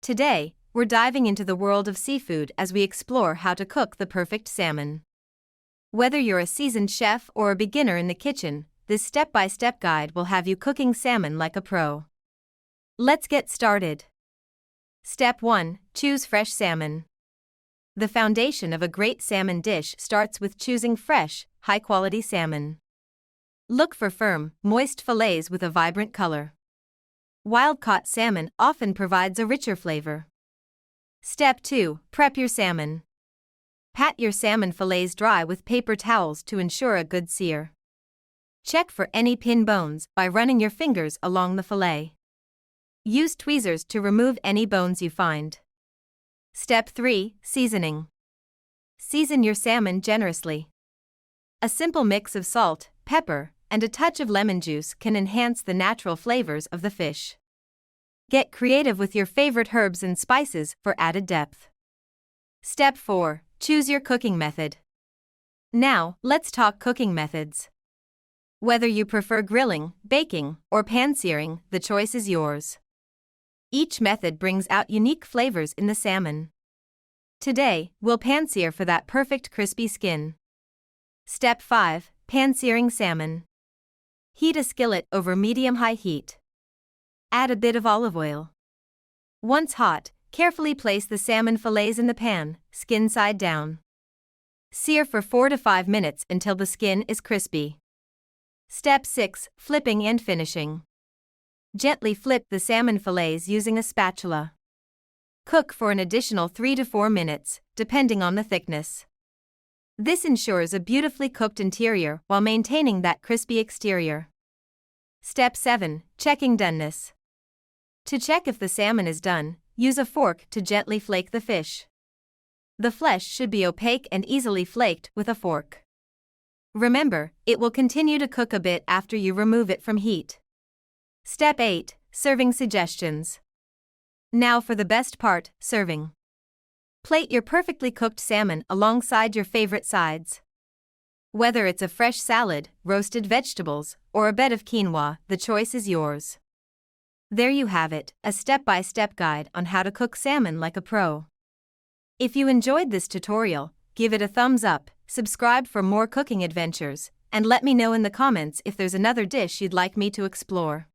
Today, we're diving into the world of seafood as we explore how to cook the perfect salmon. Whether you're a seasoned chef or a beginner in the kitchen, this step-by-step guide will have you cooking salmon like a pro. Let's get started. Step 1. Choose fresh salmon. The foundation of a great salmon dish starts with choosing fresh, high-quality salmon. Look for firm, moist fillets with a vibrant color. Wild-caught salmon often provides a richer flavor. Step 2. Prep your salmon. Pat your salmon fillets dry with paper towels to ensure a good sear. Check for any pin bones by running your fingers along the fillet. Use tweezers to remove any bones you find. Step 3. Seasoning. Season your salmon generously. A simple mix of salt, pepper, and a touch of lemon juice can enhance the natural flavors of the fish. Get creative with your favorite herbs and spices for added depth. Step 4. Choose your cooking method. Now, let's talk cooking methods. Whether you prefer grilling, baking, or pan-searing, the choice is yours. Each method brings out unique flavors in the salmon. Today, we'll pan-sear for that perfect crispy skin. Step 5. Pan-searing salmon. Heat a skillet over medium-high heat. Add a bit of olive oil. Once hot, carefully place the salmon fillets in the pan, skin side down. Sear for 4 to 5 minutes until the skin is crispy. Step 6. Flipping and finishing. Gently flip the salmon fillets using a spatula. Cook for an additional 3 to 4 minutes, depending on the thickness. This ensures a beautifully cooked interior while maintaining that crispy exterior. Step 7. Checking doneness. To check if the salmon is done, use a fork to gently flake the fish. The flesh should be opaque and easily flaked with a fork. Remember, it will continue to cook a bit after you remove it from heat. Step 8. Serving suggestions. Now for the best part, serving. Plate your perfectly cooked salmon alongside your favorite sides. Whether it's a fresh salad, roasted vegetables, or a bed of quinoa, the choice is yours. There you have it, a step-by-step guide on how to cook salmon like a pro. If you enjoyed this tutorial, give it a thumbs up, subscribe for more cooking adventures, and let me know in the comments if there's another dish you'd like me to explore.